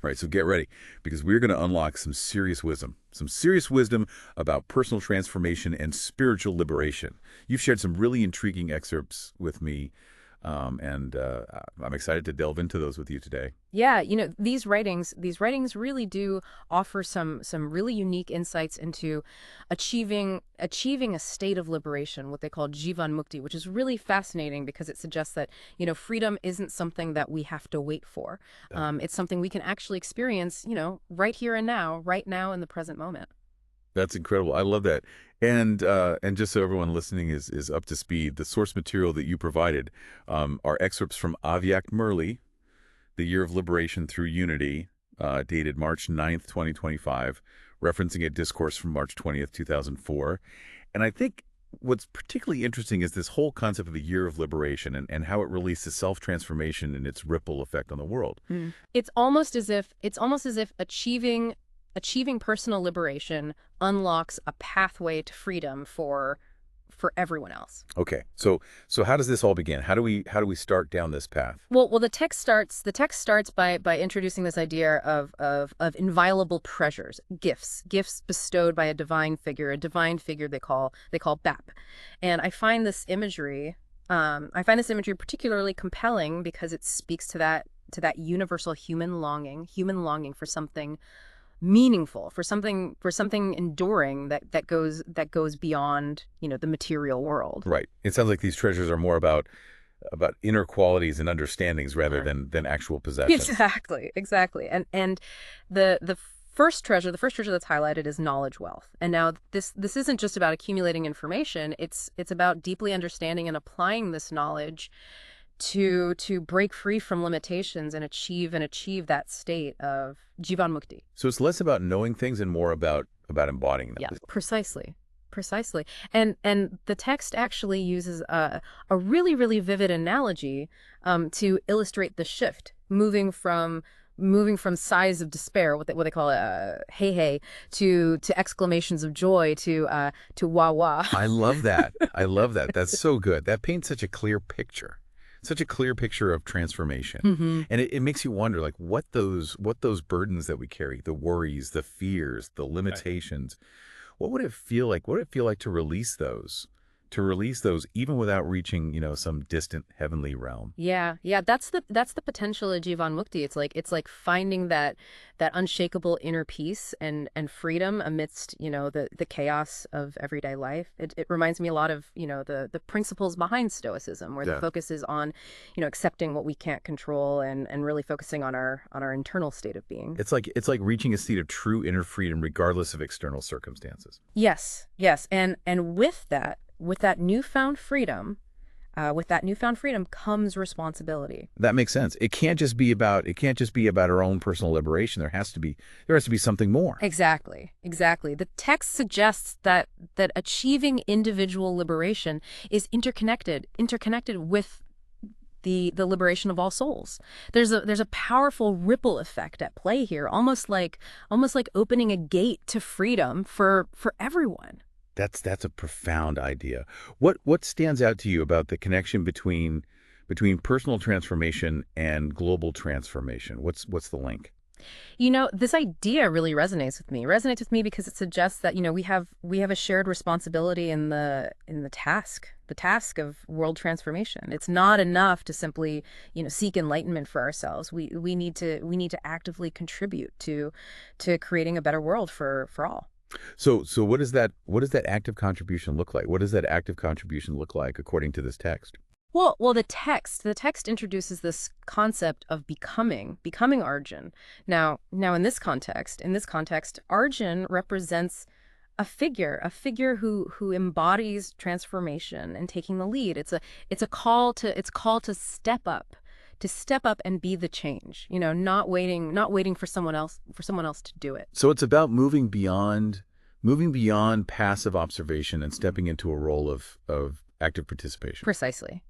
Right, so get ready, because we're going to unlock some serious wisdom about personal transformation and spiritual liberation. You've shared some really intriguing excerpts with me, and I'm excited to delve into those with you today. Yeah, these writings really do offer some really unique insights into achieving a state of liberation, what they call Jivan Mukti, which is really fascinating because it suggests that, freedom isn't something that we have to wait for. Yeah. It's something we can actually experience, right here and now, right now in the present moment. That's incredible. I love that. And just so everyone listening is up to speed, the source material that you provided are excerpts from Avyak Murli, The Year of Liberation Through Unity, dated March 9th, 2025, referencing a discourse from March 20th, 2004. And I think what's particularly interesting is this whole concept of a year of liberation and how it relates to self-transformation and its ripple effect on the world. It's almost as if achieving personal liberation unlocks a pathway to freedom for everyone else. Okay, so how does this all begin? How do we start down this path? Well, the text starts by introducing this idea of inviolable treasures, gifts bestowed by a divine figure they call BAP. And I find this imagery particularly compelling because it speaks to that universal human longing for something meaningful, for something enduring that goes beyond, the material world. Right. It sounds like these treasures are more about inner qualities and understandings rather than actual possessions. Exactly. And the first treasure that's highlighted is knowledge wealth. And now this isn't just about accumulating information, it's about deeply understanding and applying this knowledge to break free from limitations and achieve that state of Jivan Mukti. So it's less about knowing things and more about embodying them. Yeah, precisely. Precisely. And the text actually uses a really, really vivid analogy to illustrate the shift, moving from sighs of despair, what they call hey hey, to exclamations of joy, to wah wah. I love that. I love that. That's so good. That paints such a clear picture. Such a clear picture of transformation. And it makes you wonder, like, what those burdens that we carry, the worries, the fears, the limitations, what would it feel like? What would it feel like to release those? To release those even without reaching, some distant heavenly realm. Yeah, yeah, that's the potential of Jivan Mukti. It's like finding that unshakable inner peace and freedom amidst, the chaos of everyday life. It reminds me a lot of, the principles behind Stoicism, where the Yeah. focus is on, accepting what we can't control and really focusing on our internal state of being. It's like reaching a state of true inner freedom regardless of external circumstances. Yes, yes, and with that newfound freedom, comes responsibility. That makes sense. It can't just be about our own personal liberation. There has to be something more. Exactly, exactly. The text suggests that achieving individual liberation is interconnected with the liberation of all souls. There's a powerful ripple effect at play here, almost like opening a gate to freedom for everyone. That's a profound idea. What stands out to you about the connection between personal transformation and global transformation? What's the link? This idea really resonates with me because it suggests that, we have a shared responsibility in the task of world transformation. It's not enough to simply, seek enlightenment for ourselves. We need to actively contribute to creating a better world for all. So what does that active contribution look like? What does that active contribution look like according to this text? Well, the text introduces this concept of becoming Arjun. Now, in this context, Arjun represents a figure who embodies transformation and taking the lead. It's a call to step up, and be the change. Not waiting for someone else to do it. So it's about moving beyond passive observation and stepping into a role of active participation. Precisely.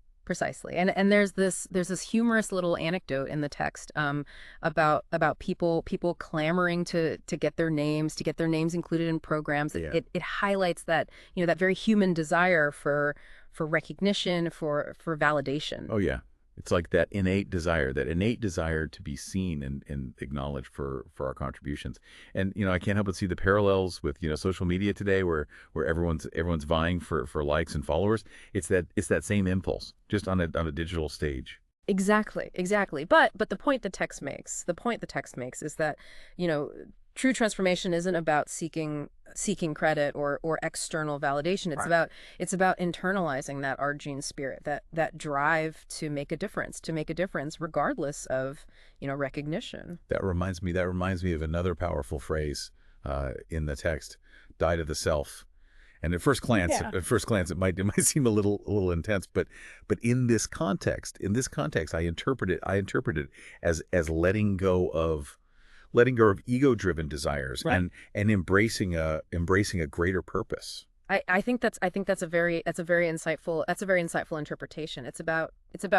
And there's this humorous little anecdote in the text about people clamoring to get their names included in programs. Yeah. It highlights that, that very human desire for recognition, for validation. Oh yeah. It's like that innate desire to be seen and acknowledged for our contributions. And I can't help but see the parallels with social media today, where everyone's vying for likes and followers. It's that same impulse, just on a digital stage. Exactly, exactly. But the point the text makes is that, you know, true transformation isn't about seeking credit or external validation. It's Right. about internalizing that Arjun spirit, that drive to make a difference regardless of, recognition. That reminds me of another powerful phrase in the text: "Die to the self." And Yeah. at first glance, it might seem a little intense, but in this context, I interpret it as letting go of ego-driven desires Right. and embracing a greater purpose. I think that's a very insightful interpretation. It's about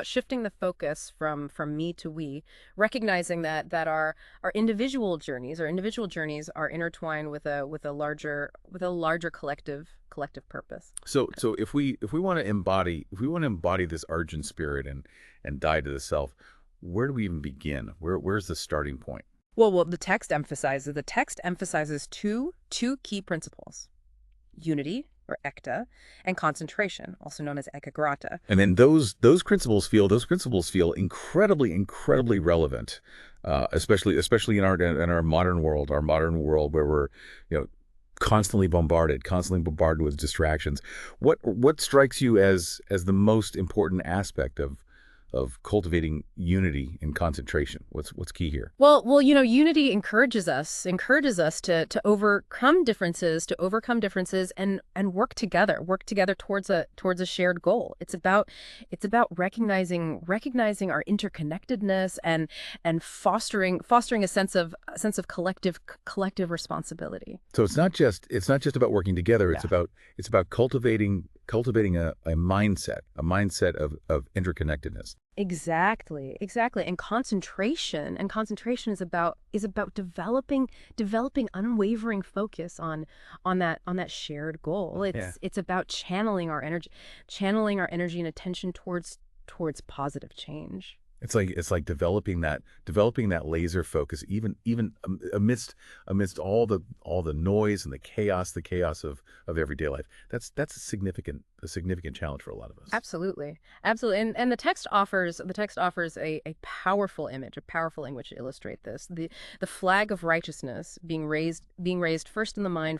shifting the focus from me to we, recognizing that our individual journeys are intertwined with a larger collective purpose. So if we want to embody this Arjun spirit and die to the self, where do we even begin? Where's the starting point? Well, the text emphasizes two key principles: unity, or ekta, and concentration, also known as ekagrata. And then those principles feel incredibly relevant, especially in our modern world where we're you know constantly bombarded with distractions. What strikes you as the most important aspect of cultivating unity and concentration? What's key here? Well, unity encourages us to overcome differences and work together towards a shared goal. It's about recognizing our interconnectedness and fostering a sense of collective responsibility. So it's not just about working together. Yeah. It's about cultivating a mindset of interconnectedness. Exactly, exactly. And concentration is about developing unwavering focus on that shared goal. Yeah. It's about channeling our energy and attention towards positive change. It's like developing that laser focus, even amidst all the noise and the chaos of everyday life. That's a significant challenge for a lot of us. Absolutely. Absolutely. And the text offers a powerful image to illustrate this. The flag of righteousness being raised first in the mind,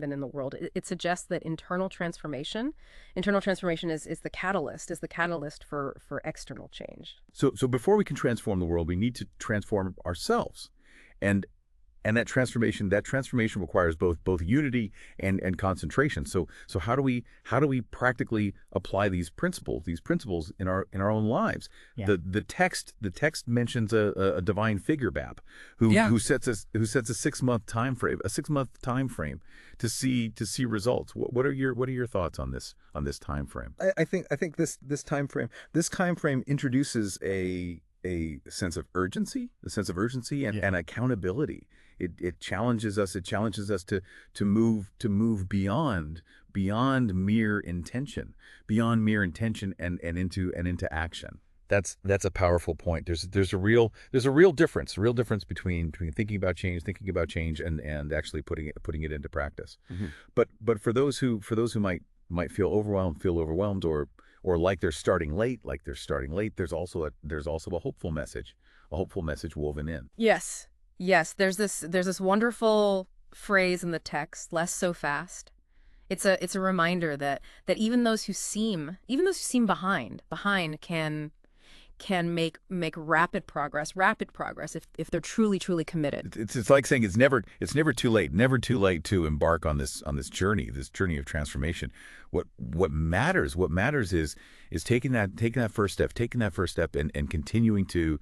then in the world. It suggests that internal transformation is the catalyst for external change. So before we can transform the world, we need to transform ourselves, and and that transformation requires both unity and concentration. So how do we practically apply these principles in our own lives? Yeah. The text mentions a divine figure, Bap, who Yeah. who sets a 6-month time frame to see results. What are your thoughts on this time frame? I think this time frame introduces a sense of urgency, And, Yeah. and accountability. It challenges us. It challenges us to move beyond mere intention, and into action. That's a powerful point. There's a real difference between thinking about change and actually putting it into practice. Mhm. But for those who might feel overwhelmed or like they're starting late, there's also a hopeful message woven in. Yes. Yes, there's this wonderful phrase in the text, less so fast. It's a reminder that even those who seem behind can make rapid progress if they're truly committed. It's like saying it's never too late to embark on this journey of transformation. What matters is taking that first step and continuing to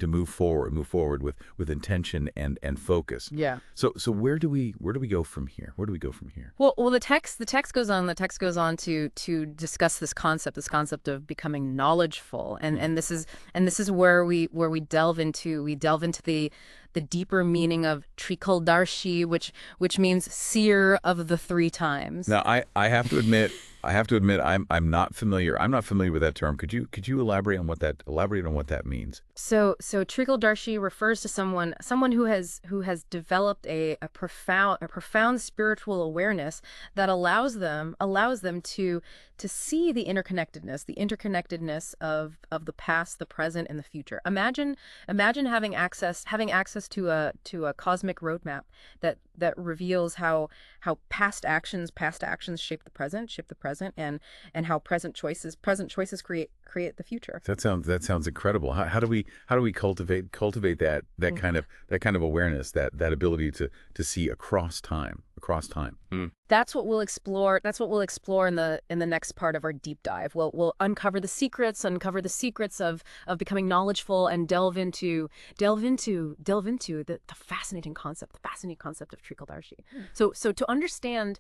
move forward with intention and focus. Yeah. So where do we go from here? Well, the text goes on to discuss this concept of becoming knowledgeful, and this is where we delve into the deeper meaning of Trikaldarshi, which means seer of the three times. Now, I have to admit, I'm not familiar. I'm not familiar with that term. Could you elaborate on what that means? So Trikaldarshi refers to someone who has developed a profound spiritual awareness that allows them to see the interconnectedness of the past, the present, and the future. Imagine having access to a cosmic roadmap that reveals how past actions shape the present, and how present choices create the future. That sounds incredible. How do we cultivate that kind of awareness, that ability to see across time? That's what we'll explore in the next part of our deep dive. We'll uncover the secrets of becoming knowledgeful, and delve into the fascinating concept of Trikaldarshi. So to understand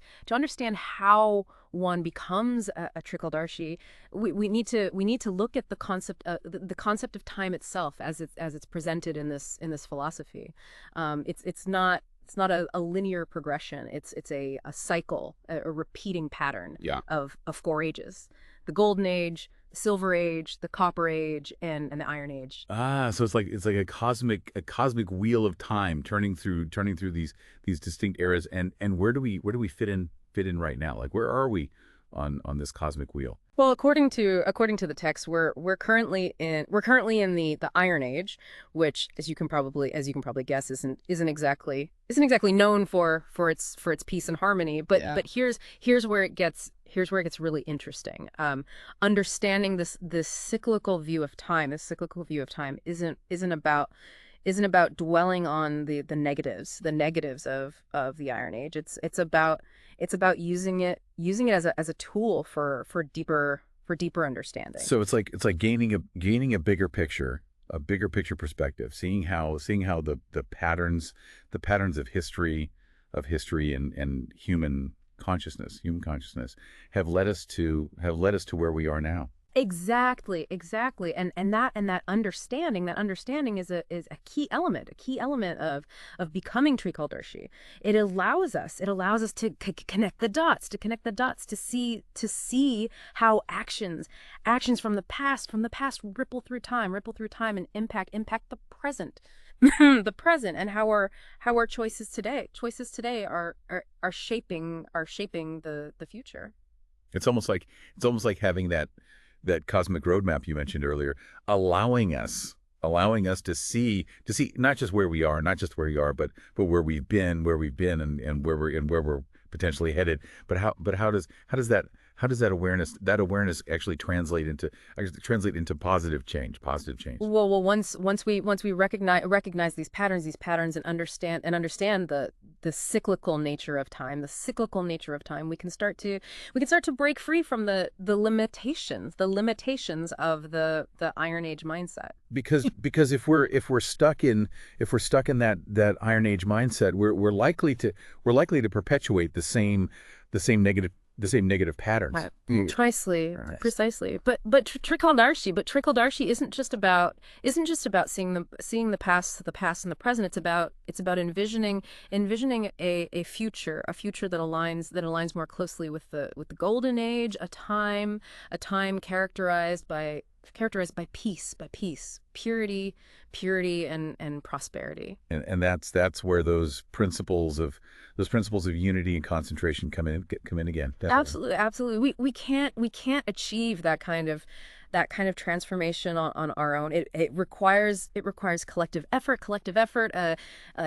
how one becomes a Trikaldarshi, we need to look at the concept of time itself as it's presented in this philosophy. It's not a linear progression. It's a cycle, a repeating pattern of four ages: the Golden Age, the Silver Age, the Copper Age, and the Iron Age. So it's like a cosmic wheel of time turning through these distinct eras. And where do we fit in right now? Like, where are we on this cosmic wheel? Well, according to the text, we're currently in the Iron Age, which, as you can probably guess, isn't exactly known for its peace and harmony. But here's where it gets really interesting. Understanding this cyclical view of time. This cyclical view of time isn't about dwelling on the negatives of the Iron Age. It's about using it as a tool for deeper understanding. So it's like gaining a bigger picture perspective, seeing how the patterns of history and human consciousness have led us to where we are now. Exactly. And that understanding is a key element of becoming Trikaldarshi. It allows us to connect the dots, to see how actions from the past ripple through time and impact the present. The present, and how our choices today are shaping the future. It's almost like having that cosmic roadmap you mentioned earlier, allowing us to see not just where we are, but where we've been, and where we're potentially headed. But how does that awareness actually translate into positive change? Well, once we recognize these patterns and understand the cyclical nature of time, we can start to break free from the limitations of the Iron Age mindset. Because if we're stuck in that Iron Age mindset, we're likely to perpetuate the same negative patterns. Precisely. But Trikaldarshi isn't just about seeing the past and the present. It's about envisioning a future that aligns more closely with the Golden Age, a time characterized by peace, purity, and prosperity. And that's where those principles of unity and concentration come in again. Definitely. Absolutely. We can't achieve that kind of transformation on our own. It requires collective effort, a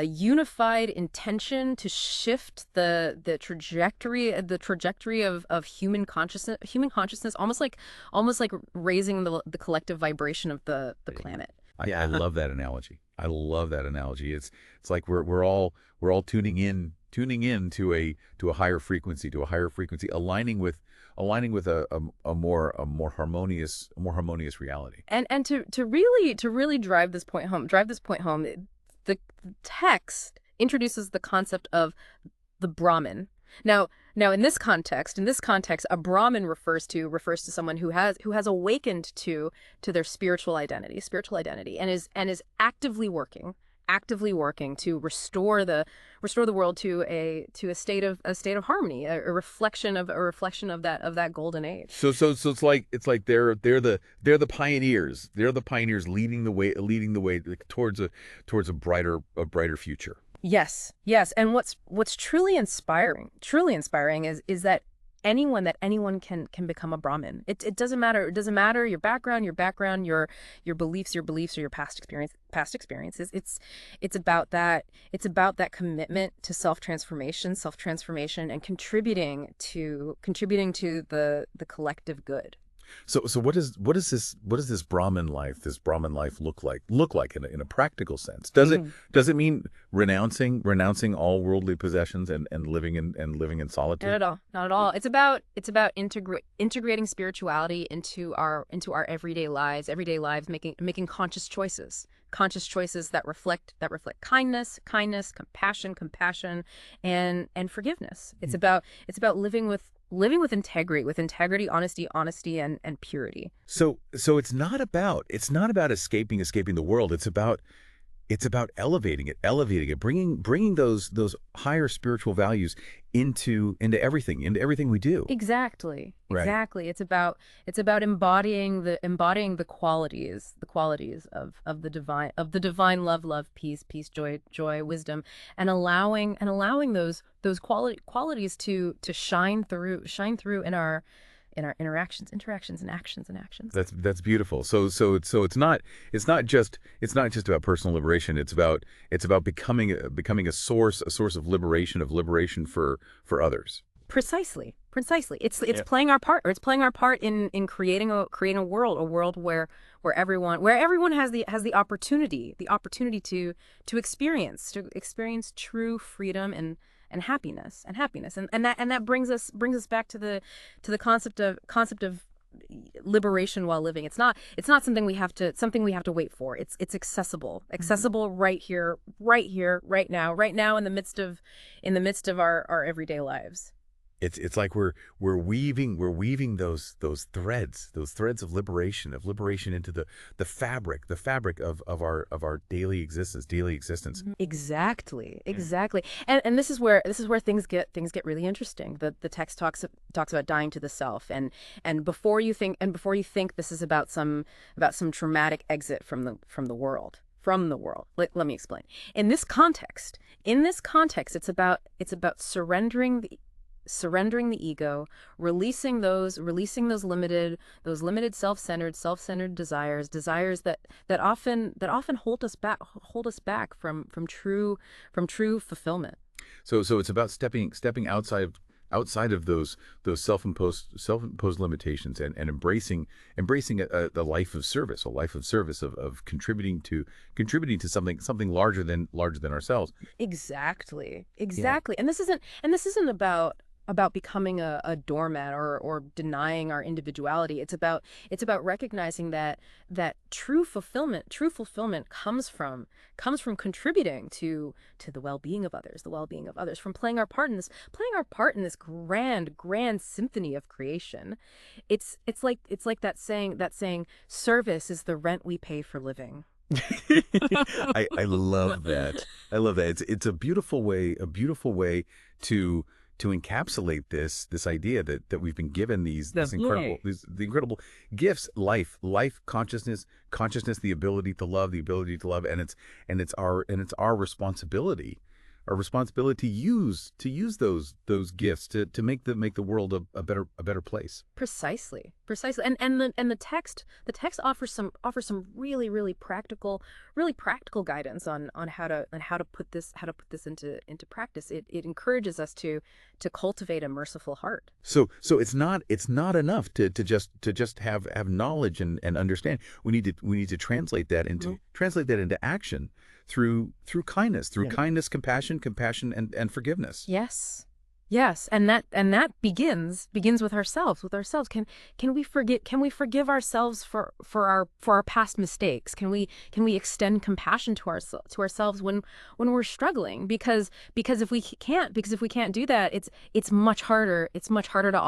unified intention to shift the trajectory of human consciousness, almost like raising the collective vibration of the planet. I love that analogy. It's like we're all tuning in to a higher frequency, aligning with a more harmonious reality. And to really drive this point home, the text introduces the concept of the Brahman. Now in this context, a Brahmin refers to someone who has awakened to their spiritual identity, and is actively working actively working to restore the world to a state of harmony, a reflection of that golden age. So it's like they're the pioneers. They're the pioneers leading the way towards a brighter future. Yes, yes. And what's truly inspiring is that anyone can become a Brahmin. It doesn't matter. It doesn't matter your background, your beliefs, or your past experiences. It's about that. It's about that commitment to self-transformation, and contributing to the collective good. So what does this Brahmin life look like in a practical sense? Does it mean renouncing all worldly possessions and living in solitude? Not at all. Not at all. It's about integrating spirituality into our everyday lives, making conscious choices that reflect kindness, compassion, and forgiveness. It's about living with integrity, honesty, and purity. So it's not about escaping the world. It's about elevating it, bringing those higher spiritual values into everything we do. Exactly. Right. Exactly. It's about embodying the qualities of the divine love, peace, joy, wisdom, and allowing those qualities to shine through in our interactions and actions. That's beautiful. So it's not just about personal liberation. It's about becoming a source of liberation for others. Precisely. It's playing our part, or it's playing our part in creating a world where everyone has the opportunity to experience true freedom and happiness. And that brings us back to the concept of liberation while living. It's not something we have to wait for. It's accessible right here, right now in the midst of our everyday lives. It's like we're weaving those threads of liberation into the fabric of our daily existence. Exactly. And this is where things get really interesting. The text talks about dying to the self, and before you think this is about some traumatic exit from the world. Let me explain. In this context, it's about surrendering the ego, releasing those limited self-centered desires that often hold us back from true fulfillment. So it's about stepping outside of those self-imposed limitations and embracing the life of service, of contributing to something larger than ourselves. Exactly. Yeah. And this isn't about becoming a doormat or denying our individuality. It's about recognizing that true fulfillment comes from contributing to the well-being of others, from playing our part in this grand symphony of creation. It's like that saying, service is the rent we pay for living. I love that. It's a beautiful way to encapsulate this idea that we've been given these incredible gifts: life, consciousness, the ability to love, and it's our responsibility. Our responsibility to use those gifts to make the world a better place. Precisely. And the text offers some really practical guidance on how to put this into practice. It encourages us to cultivate a merciful heart. So it's not enough to just have knowledge and understand. We need to translate that into action through kindness, compassion, and forgiveness. Yes, and that begins with ourselves. Can we forgive ourselves for our past mistakes? Can we extend compassion to ourselves when we're struggling? Because if we can't do that, it's much harder to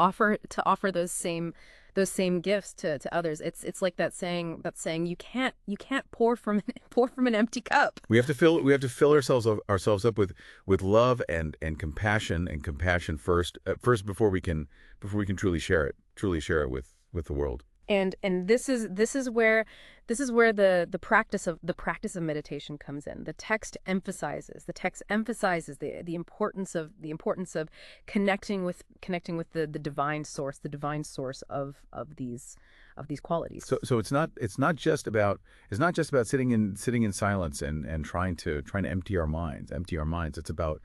offer those same those same gifts to others. It's like that saying you can't pour from pour from an empty cup. We have to fill ourselves up with love and compassion first before we can truly share it with the world. And this is where the practice of meditation comes in. The text emphasizes the importance of connecting with the divine source, of these qualities. So it's not just about sitting in silence and trying to empty our minds. It's about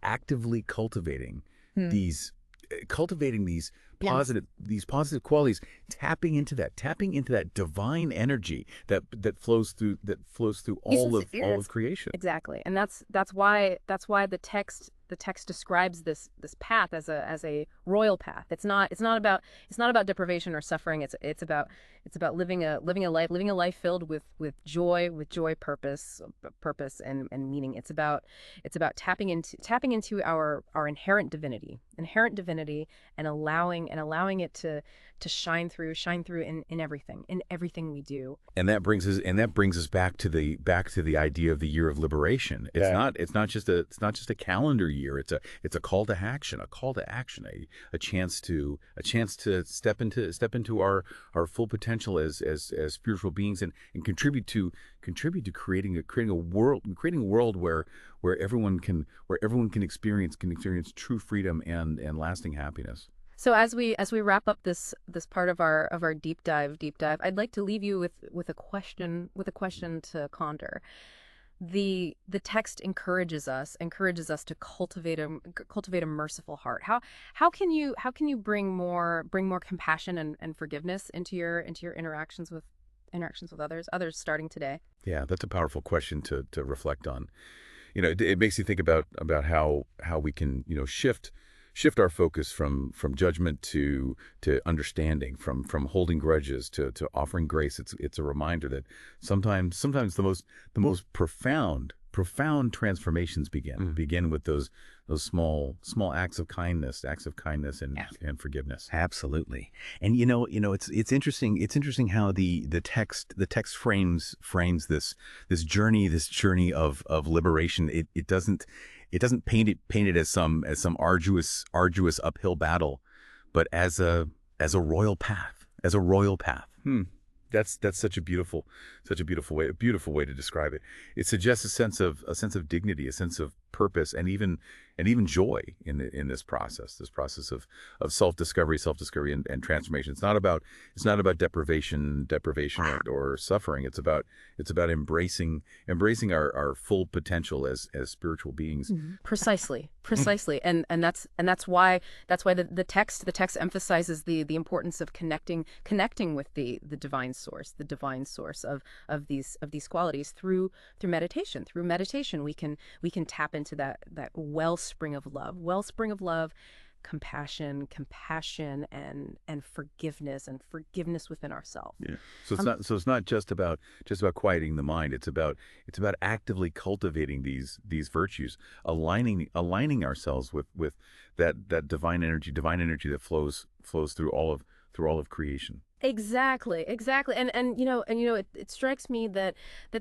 actively cultivating these positive qualities, tapping into that divine energy that flows through all of creation. Exactly. And that's why the text describes this path as a royal path. It's not about deprivation or suffering. It's about living a life filled with joy, purpose and meaning. It's about tapping into our inherent divinity and allowing it to shine through in everything we do. And that brings us back to the idea of the year of liberation. It's not just a calendar year. It's a call to action, a chance to step into our full potential as spiritual beings and contribute to creating a world where everyone can experience true freedom and lasting happiness. So as we wrap up this part of our deep dive, I'd like to leave you with a question to ponder. The text encourages us to cultivate a merciful heart. How can you bring more compassion and forgiveness into your interactions with others starting today? Yeah, that's a powerful question to reflect on. It makes you think about how we can shift our focus from judgment to understanding, from holding grudges to offering grace. It's a reminder that sometimes the most profound transformations begin with those small acts of kindness and forgiveness. Absolutely. And it's interesting how the text frames this journey of liberation. It doesn't paint it as some arduous uphill battle, but as a royal path. That's such a beautiful way to describe it. It suggests a sense of dignity, a sense of purpose, and even joy in this process of self-discovery and transformation. It's not about deprivation or suffering. It's about embracing our full potential as spiritual beings. Mm-hmm. Precisely. And that's why the text emphasizes the importance of connecting with the divine source of these qualities through meditation. Through meditation we can tap into that wellspring of love, compassion and forgiveness within ourselves. Yeah. So it's not just about quieting the mind. It's about actively cultivating these virtues, aligning ourselves with that divine energy that flows through all of creation. Exactly. And it strikes me that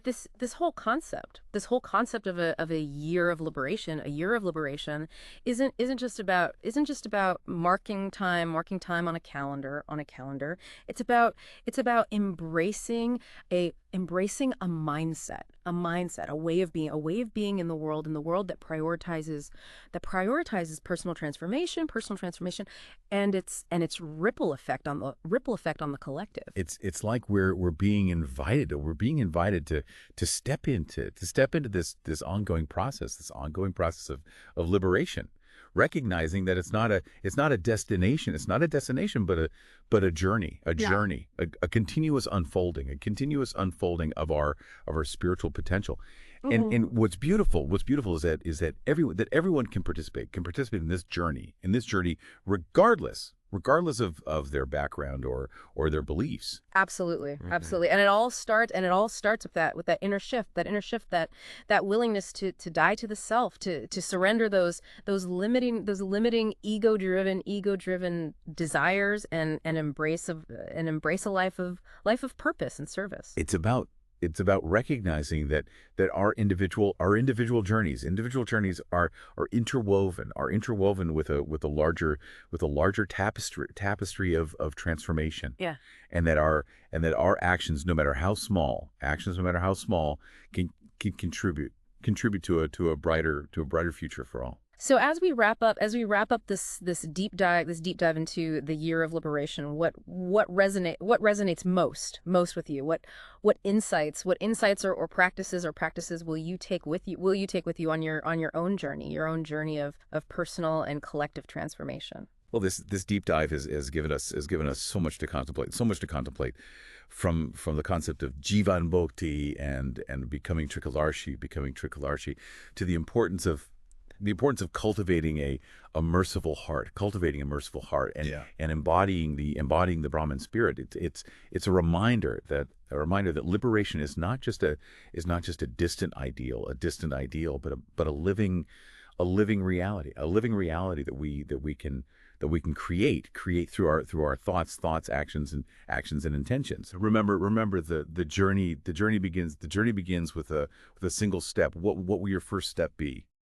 this whole concept of a year of liberation, isn't just about marking time on a calendar. It's about embracing a mindset, a way of being in the world that prioritizes personal transformation and its ripple effect on the collective. It's like we're being invited to step into this ongoing process of liberation, recognizing that it's not a destination, but a journey, a continuous unfolding of our spiritual potential. Mm-hmm. And what's beautiful is that everyone can participate in this journey regardless regardless of their background or their beliefs. Absolutely, absolutely, and it all starts with that inner shift, that willingness to die to the self, to surrender those limiting ego driven desires and embrace a life of purpose and service. It's about recognizing that our individual journeys are interwoven with a larger tapestry of transformation. Yeah. And that our actions, no matter how small, can contribute to a brighter future for all. So as we wrap up this deep dive into the year of liberation, what resonates most with you? What insights or practices will you take with you on your own journey of personal and collective transformation? Well, this deep dive has given us so much to contemplate, from the concept of Jivan Bhakti and becoming Trikalarshi, to the importance of cultivating a merciful heart, and Yeah. and embodying the Brahman spirit. It's a reminder that liberation is not just a distant ideal, but a living reality, that we can create through our thoughts, actions and intentions. Remember the journey begins with a single step. What will your first step be?